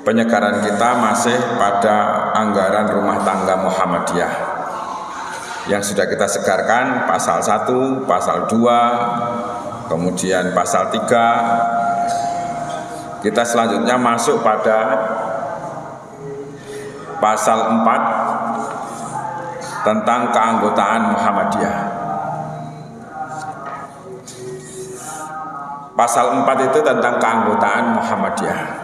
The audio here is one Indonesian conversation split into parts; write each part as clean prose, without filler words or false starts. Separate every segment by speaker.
Speaker 1: penyegaran kita masih pada anggaran rumah tangga Muhammadiyah yang sudah kita segarkan, pasal 1, pasal 2, kemudian pasal 3. Kita selanjutnya masuk pada pasal 4 tentang keanggotaan Muhammadiyah. Pasal 4 itu tentang keanggotaan Muhammadiyah.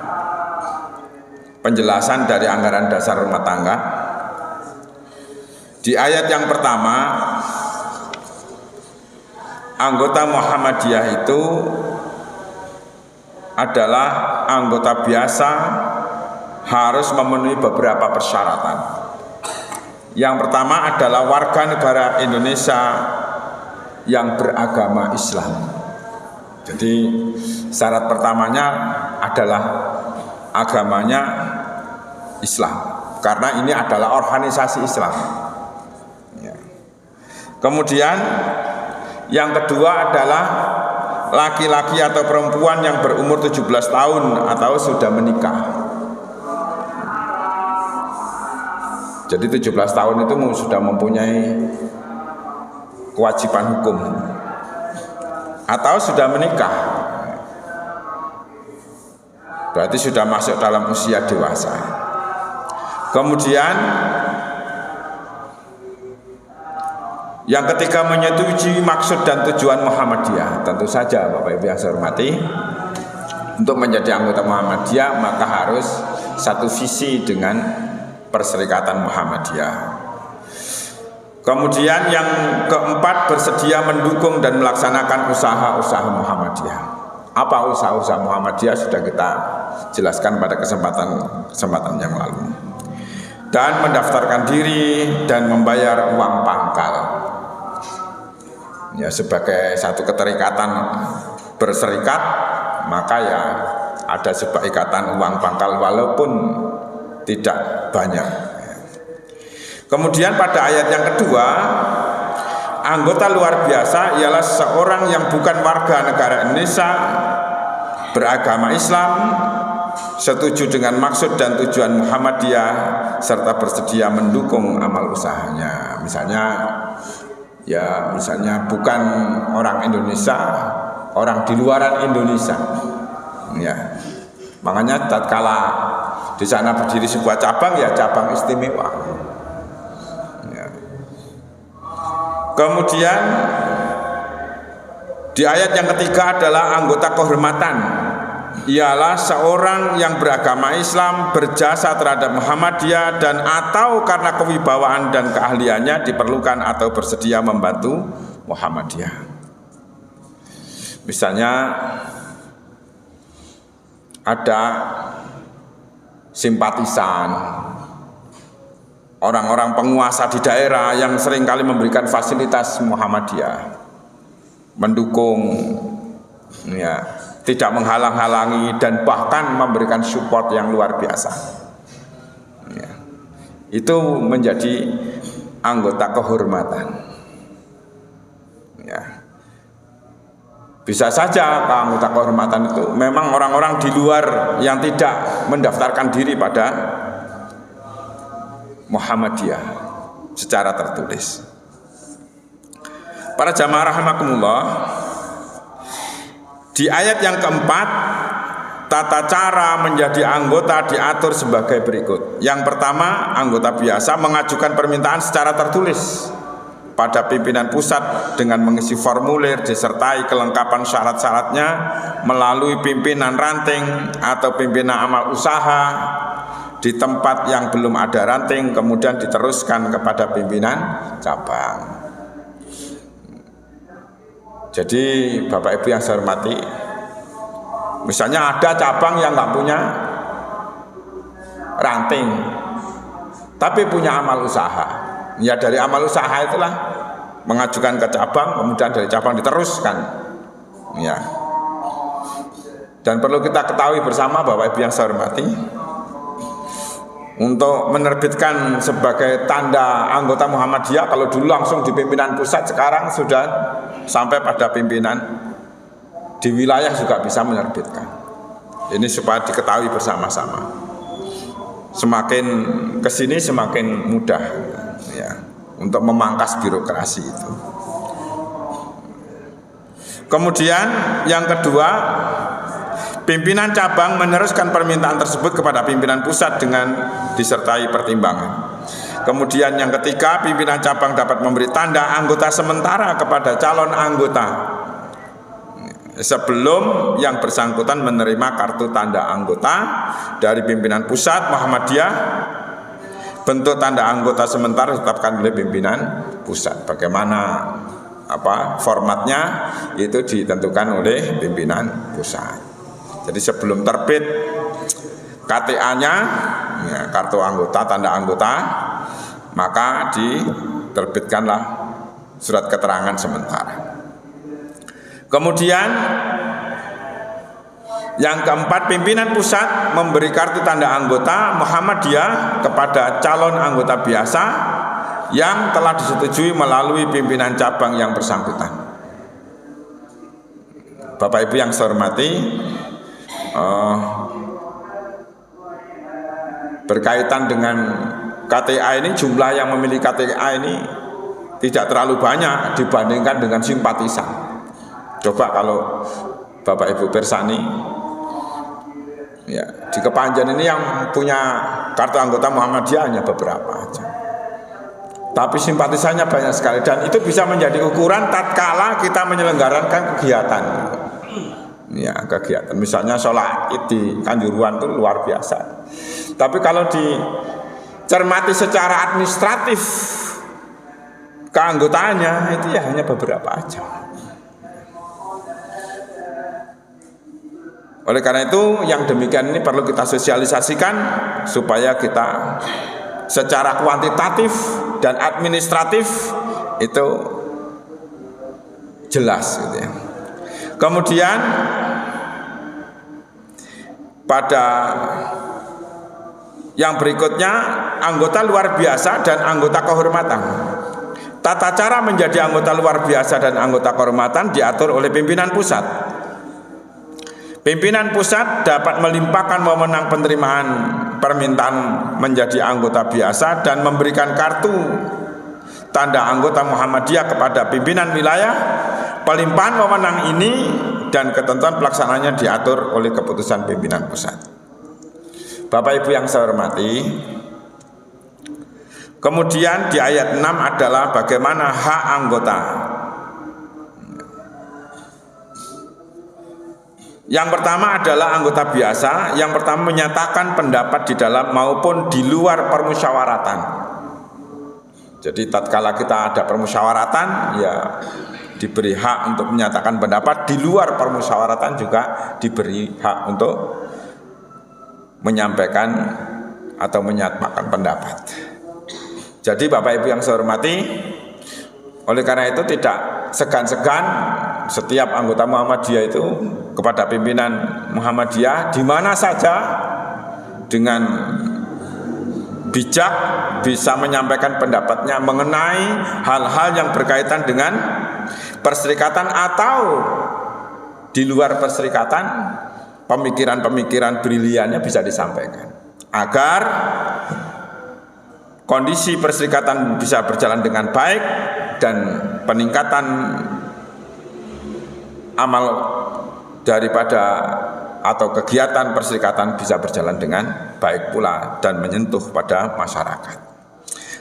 Speaker 1: Penjelasan dari anggaran dasar rumah tangga. Di ayat yang pertama, anggota Muhammadiyah itu adalah anggota biasa, harus memenuhi beberapa persyaratan. Yang pertama adalah warga negara Indonesia yang beragama Islam. Jadi syarat pertamanya adalah agamanya Islam, karena ini adalah organisasi Islam. Kemudian yang kedua adalah laki-laki atau perempuan yang berumur 17 tahun atau sudah menikah. Jadi 17 tahun itu sudah mempunyai kewajiban hukum atau sudah menikah, berarti sudah masuk dalam usia dewasa. Kemudian yang ketiga, menyetujui maksud dan tujuan Muhammadiyah. Tentu saja Bapak Ibu yang saya hormati, untuk menjadi anggota Muhammadiyah maka harus satu visi dengan Perserikatan Muhammadiyah. Kemudian yang keempat, bersedia mendukung dan melaksanakan usaha-usaha Muhammadiyah. Apa usaha-usaha Muhammadiyah sudah kita jelaskan pada kesempatan yang lalu. Dan mendaftarkan diri dan membayar uang pangkal. Ya, sebagai satu keterikatan berserikat, maka ya ada sebuah ikatan uang pangkal walaupun tidak banyak. Kemudian pada ayat yang kedua, anggota luar biasa ialah seorang yang bukan warga negara Indonesia, beragama Islam, setuju dengan maksud dan tujuan Muhammadiyah, serta bersedia mendukung amal usahanya. Misalnya bukan orang Indonesia, orang di luaran Indonesia. Ya. Makanya tatkala di sana berdiri sebuah cabang, ya cabang istimewa. Ya. Kemudian di ayat yang ketiga adalah anggota kehormatan, ialah seorang yang beragama Islam, berjasa terhadap Muhammadiyah, dan atau karena kewibawaan dan keahliannya diperlukan atau bersedia membantu Muhammadiyah. Misalnya ada simpatisan, orang-orang penguasa di daerah yang seringkali memberikan fasilitas Muhammadiyah, mendukung, ya, tidak menghalang-halangi, dan bahkan memberikan support yang luar biasa. Ya. Itu menjadi anggota kehormatan. Ya. Bisa saja anggota kehormatan itu memang orang-orang di luar yang tidak mendaftarkan diri pada Muhammadiyah secara tertulis. Para jamaah rahimakumullah, di ayat yang keempat, tata cara menjadi anggota diatur sebagai berikut. Yang pertama, anggota biasa mengajukan permintaan secara tertulis pada pimpinan pusat dengan mengisi formulir disertai kelengkapan syarat-syaratnya melalui pimpinan ranting atau pimpinan amal usaha di tempat yang belum ada ranting, kemudian diteruskan kepada pimpinan cabang. Jadi Bapak Ibu yang saya hormati, misalnya ada cabang yang nggak punya ranting, tapi punya amal usaha. Ya dari amal usaha itulah mengajukan ke cabang, kemudian dari cabang diteruskan. Ya. Dan perlu kita ketahui bersama Bapak Ibu yang saya hormati, untuk menerbitkan sebagai tanda anggota Muhammadiyah, kalau dulu langsung di pimpinan pusat, sekarang sudah sampai pada pimpinan di wilayah juga bisa menerbitkan. Ini supaya diketahui bersama-sama. semakin kesini semakin mudah ya untuk memangkas birokrasi itu. Kemudian yang kedua, pimpinan cabang meneruskan permintaan tersebut kepada pimpinan pusat dengan disertai pertimbangan. Kemudian yang ketiga, pimpinan cabang dapat memberi tanda anggota sementara kepada calon anggota sebelum yang bersangkutan menerima kartu tanda anggota dari pimpinan pusat Muhammadiyah. Bentuk tanda anggota sementara ditetapkan oleh pimpinan pusat. Bagaimana formatnya itu ditentukan oleh pimpinan pusat. Jadi sebelum terbit KTA-nya, ya, kartu anggota, tanda anggota, maka diterbitkanlah surat keterangan sementara. Kemudian yang keempat, pimpinan pusat memberi kartu tanda anggota Muhammadiyah kepada calon anggota biasa yang telah disetujui melalui pimpinan cabang yang bersangkutan. Bapak Ibu yang saya hormati, berkaitan dengan KTA ini, jumlah yang memilih KTA ini tidak terlalu banyak dibandingkan dengan simpatisan. Coba kalau Bapak Ibu Persani, ya, di Kepanjen ini yang punya kartu anggota Muhammadiyah hanya beberapa aja. Tapi simpatisannya banyak sekali, dan itu bisa menjadi ukuran tatkala kita menyelenggarakan kegiatan. Ya, kegiatan misalnya sholat id di Kanjuruhan itu luar biasa. Tapi kalau dicermati secara administratif keanggotaannya itu ya hanya beberapa aja. Oleh karena itu yang demikian ini perlu kita sosialisasikan supaya kita secara kuantitatif dan administratif itu jelas gitu ya. Kemudian pada yang berikutnya, anggota luar biasa dan anggota kehormatan. Tata cara menjadi anggota luar biasa dan anggota kehormatan diatur oleh pimpinan pusat. Pimpinan pusat dapat melimpahkan wewenang penerimaan permintaan menjadi anggota biasa dan memberikan kartu tanda anggota Muhammadiyah kepada pimpinan wilayah. Pelimpahan wewenang ini dan ketentuan pelaksananya diatur oleh keputusan pimpinan pusat. Bapak Ibu yang saya hormati, kemudian di ayat 6 adalah bagaimana hak anggota. Yang pertama adalah anggota biasa. Yang pertama menyatakan pendapat di dalam maupun di luar permusyawaratan. Jadi tatkala kita ada permusyawaratan, ya diberi hak untuk menyatakan pendapat. Di luar permusyawaratan juga diberi hak untuk menyampaikan atau menyatakan pendapat. Jadi Bapak Ibu yang saya hormati, oleh karena itu tidak segan-segan setiap anggota Muhammadiyah itu kepada pimpinan Muhammadiyah di mana saja dengan bijak bisa menyampaikan pendapatnya mengenai hal-hal yang berkaitan dengan perserikatan atau di luar perserikatan. Pemikiran-pemikiran briliannya bisa disampaikan agar kondisi perserikatan bisa berjalan dengan baik dan peningkatan amal daripada atau kegiatan perserikatan bisa berjalan dengan baik pula dan menyentuh pada masyarakat.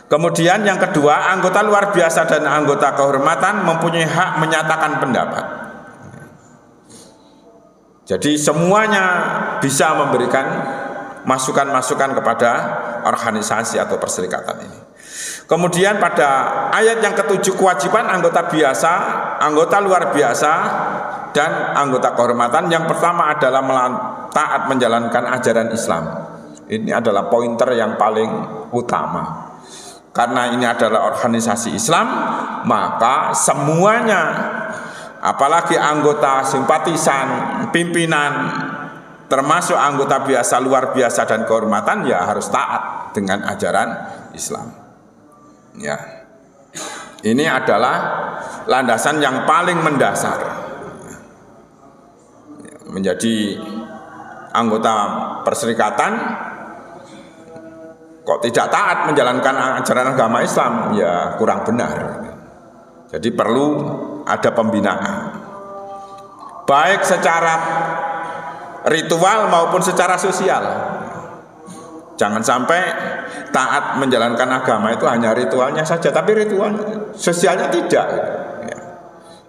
Speaker 1: Kemudian yang kedua, anggota luar biasa dan anggota kehormatan mempunyai hak menyatakan pendapat. Jadi semuanya bisa memberikan masukan-masukan kepada organisasi atau perserikatan ini. Kemudian pada ayat yang ketujuh, kewajiban anggota biasa, anggota luar biasa, dan anggota kehormatan. Yang pertama adalah taat menjalankan ajaran Islam. Ini adalah pointer yang paling utama. Karena ini adalah organisasi Islam, maka semuanya, apalagi anggota, simpatisan, pimpinan, termasuk anggota biasa, luar biasa, dan kehormatan, ya harus taat dengan ajaran Islam. Ya, ini adalah landasan yang paling mendasar. Menjadi anggota perserikatan kok tidak taat menjalankan ajaran agama Islam, ya kurang benar. Jadi perlu ada pembinaan, baik secara ritual maupun secara sosial. Jangan sampai taat menjalankan agama itu hanya ritualnya saja, tapi ritual sosialnya tidak. Ya.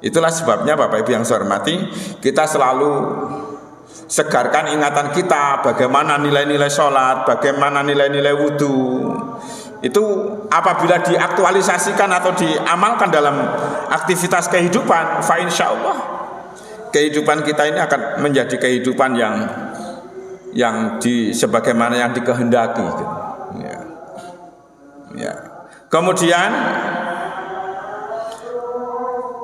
Speaker 1: Itulah sebabnya Bapak Ibu yang saya hormati, kita selalu segarkan ingatan kita bagaimana nilai-nilai sholat, bagaimana nilai-nilai wudhu. Itu apabila diaktualisasikan atau diamalkan dalam aktivitas kehidupan, fa insya Allah kehidupan kita ini akan menjadi kehidupan yang sebagaimana yang dikehendaki. Ya. Ya. Kemudian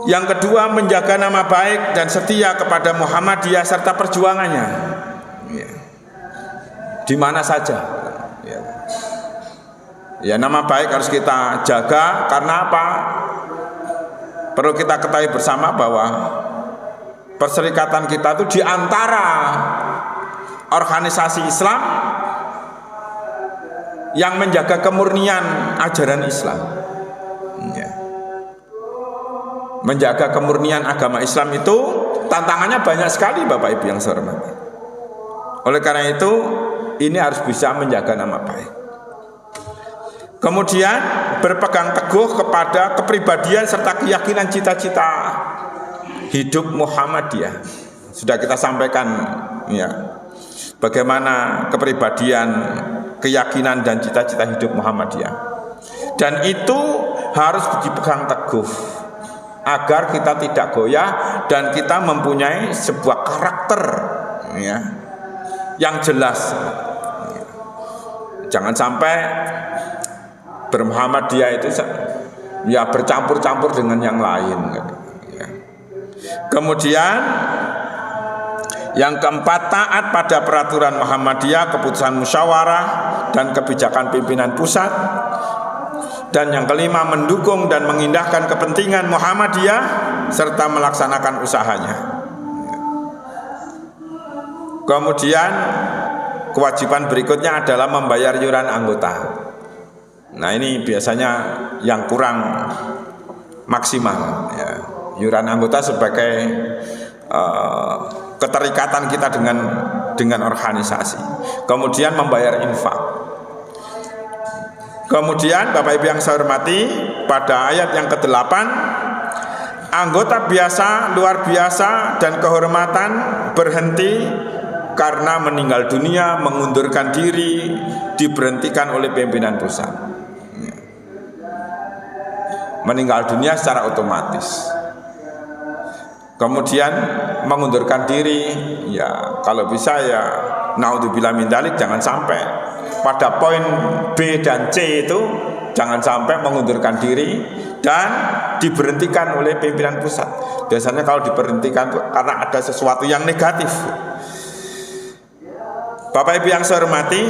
Speaker 1: yang kedua, menjaga nama baik dan setia kepada Muhammadiyah serta perjuangannya. Ya. Di mana saja. Ya. Ya, nama baik harus kita jaga karena apa? Perlu kita ketahui bersama bahwa perserikatan kita itu di antara organisasi Islam yang menjaga kemurnian ajaran Islam. Ya. Menjaga kemurnian agama Islam itu tantangannya banyak sekali Bapak Ibu yang saya hormati. Oleh karena itu ini harus bisa menjaga nama baik. Kemudian berpegang teguh kepada kepribadian serta keyakinan cita-cita hidup Muhammadiyah. Sudah kita sampaikan ya, bagaimana kepribadian, keyakinan dan cita-cita hidup Muhammadiyah. Dan itu harus dipegang teguh agar kita tidak goyah dan kita mempunyai sebuah karakter ya, yang jelas. Jangan sampai bermuhammadiyah itu ya bercampur-campur dengan yang lain ya. Kemudian yang keempat, taat pada peraturan Muhammadiyah, keputusan musyawarah dan kebijakan pimpinan pusat. Dan yang kelima, mendukung dan mengindahkan kepentingan Muhammadiyah serta melaksanakan usahanya. Kemudian kewajiban berikutnya adalah membayar iuran anggota. Nah, ini biasanya yang kurang maksimal ya. Iuran anggota sebagai keterikatan kita dengan organisasi. Kemudian membayar infak. Kemudian Bapak Ibu yang saya hormati, pada ayat yang ke-8, anggota biasa, luar biasa dan kehormatan berhenti karena meninggal dunia, mengundurkan diri, diberhentikan oleh pimpinan pusat. Meninggal dunia secara otomatis. Kemudian mengundurkan diri, ya kalau bisa ya naudzubillah min dzalik, jangan sampai pada poin B dan C itu jangan sampai mengundurkan diri dan diberhentikan oleh pimpinan pusat. Biasanya kalau diberhentikan itu karena ada sesuatu yang negatif. Bapak Ibu yang saya hormati,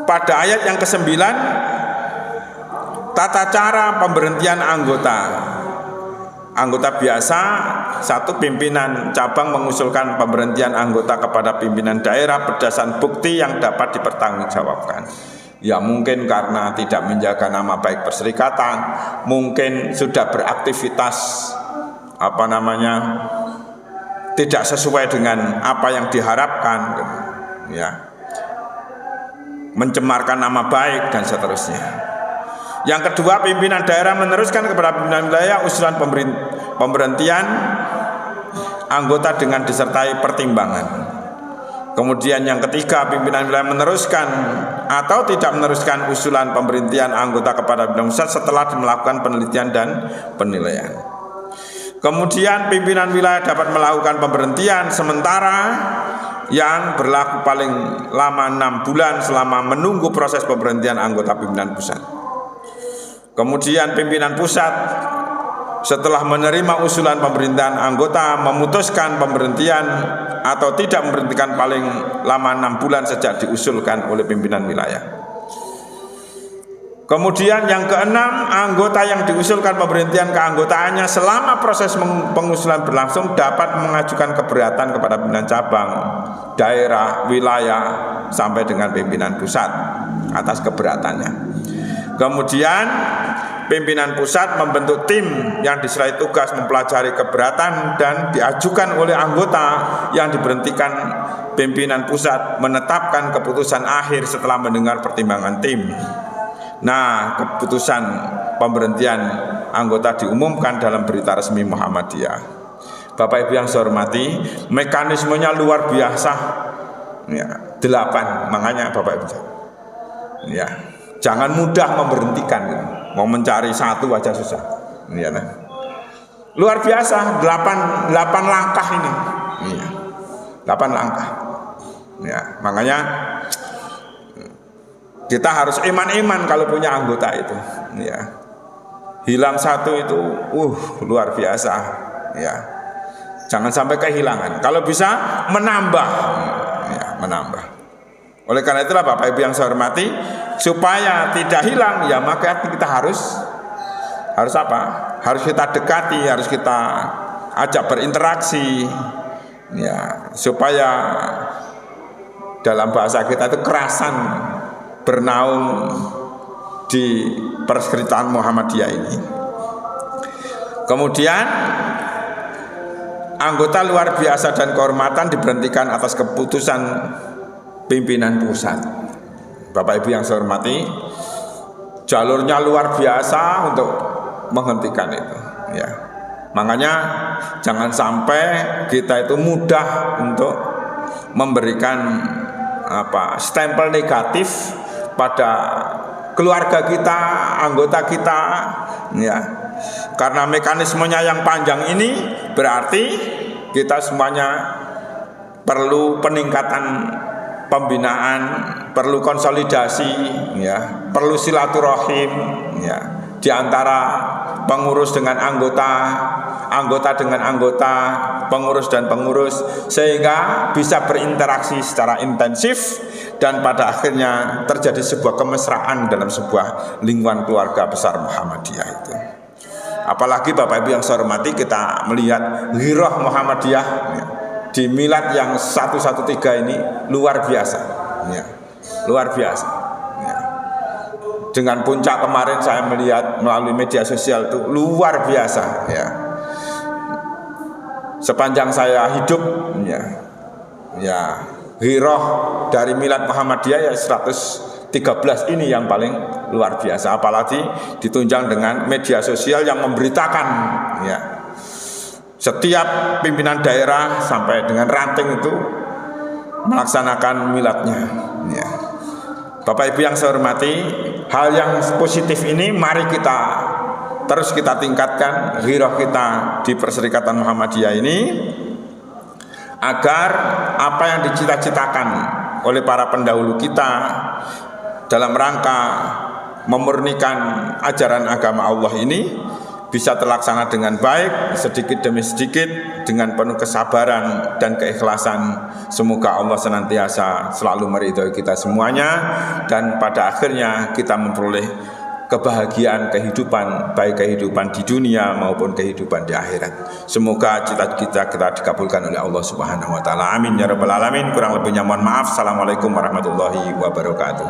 Speaker 1: pada ayat yang ke-9, tata cara pemberhentian anggota biasa. Satu, pimpinan cabang mengusulkan pemberhentian anggota kepada pimpinan daerah berdasarkan bukti yang dapat dipertanggungjawabkan. Ya mungkin karena tidak menjaga nama baik perserikatan, mungkin sudah beraktivitas tidak sesuai dengan apa yang diharapkan, ya, mencemarkan nama baik dan seterusnya. Yang kedua, pimpinan daerah meneruskan kepada pimpinan wilayah usulan pemberhentian anggota dengan disertai pertimbangan. Kemudian yang ketiga, pimpinan wilayah meneruskan atau tidak meneruskan usulan pemberhentian anggota kepada pimpinan pusat setelah melakukan penelitian dan penilaian. Kemudian pimpinan wilayah dapat melakukan pemberhentian sementara yang berlaku paling lama 6 bulan selama menunggu proses pemberhentian anggota pimpinan pusat. Kemudian pimpinan pusat setelah menerima usulan pemberhentian anggota memutuskan pemberhentian atau tidak memberhentikan paling lama 6 bulan sejak diusulkan oleh pimpinan wilayah. Kemudian yang keenam, anggota yang diusulkan pemberhentian keanggotaannya selama proses pengusulan berlangsung dapat mengajukan keberatan kepada pimpinan cabang, daerah, wilayah, sampai dengan pimpinan pusat atas keberatannya. Kemudian pimpinan pusat membentuk tim yang diserai tugas mempelajari keberatan dan diajukan oleh anggota yang diberhentikan. Pimpinan pusat menetapkan keputusan akhir setelah mendengar pertimbangan tim. Nah, keputusan pemberhentian anggota diumumkan dalam berita resmi Muhammadiyah. Bapak Ibu yang saya hormati, mekanismenya luar biasa. Ya, 8, makanya Bapak Ibu. Ya, jangan mudah memberhentikan. Mau mencari satu aja susah. Ya, nah. Luar biasa, 8 langkah ini. Ya, 8 langkah. Ya, makanya kita harus iman-iman kalau punya anggota itu, ya. Hilang satu itu, luar biasa, ya. Jangan sampai kehilangan. Kalau bisa menambah, ya, menambah. Oleh karena itulah Bapak Ibu yang saya hormati, supaya tidak hilang, ya maka kita harus apa? Harus kita dekati, harus kita ajak berinteraksi, ya, supaya dalam bahasa kita itu kerasan bernaung di persekutuan Muhammadiyah ini. Kemudian anggota luar biasa dan kehormatan diberhentikan atas keputusan pimpinan pusat. Bapak Ibu yang saya hormati, jalurnya luar biasa untuk menghentikan itu, ya. Makanya jangan sampai kita itu mudah untuk memberikan stempel negatif pada keluarga kita, anggota kita, ya. Karena mekanismenya yang panjang ini berarti kita semuanya perlu peningkatan pembinaan, perlu konsolidasi, ya, perlu silaturahim, ya, di antara pengurus dengan anggota, anggota dengan anggota, pengurus dan pengurus, sehingga bisa berinteraksi secara intensif dan pada akhirnya terjadi sebuah kemesraan dalam sebuah lingkungan keluarga besar Muhammadiyah itu. Apalagi Bapak Ibu yang saya hormati, kita melihat Ghirah Muhammadiyah, ya, di milad yang 113 ini luar biasa, ya, luar biasa, ya. Dengan puncak kemarin saya melihat melalui media sosial itu luar biasa, ya. Sepanjang saya hidup, ya, Ghirah dari milad Muhammadiyah ya 113 ini yang paling luar biasa, apalagi ditunjang dengan media sosial yang memberitakan, ya, setiap pimpinan daerah sampai dengan ranting itu melaksanakan miladnya, ya. Bapak Ibu yang saya hormati, hal yang positif ini mari kita terus kita tingkatkan ghirah kita di Perserikatan Muhammadiyah ini, agar apa yang dicita-citakan oleh para pendahulu kita dalam rangka memurnikan ajaran agama Allah ini bisa terlaksana dengan baik, sedikit demi sedikit, dengan penuh kesabaran dan keikhlasan. Semoga Allah senantiasa selalu meridhoi kita semuanya, dan pada akhirnya kita memperoleh kebahagiaan kehidupan, baik kehidupan di dunia maupun kehidupan di akhirat. Semoga cita-cita kita dikabulkan oleh Allah Subhanahu wa taala. Amin ya rabbal alamin. Kurang lebihnya mohon maaf. Assalamualaikum warahmatullahi wabarakatuh.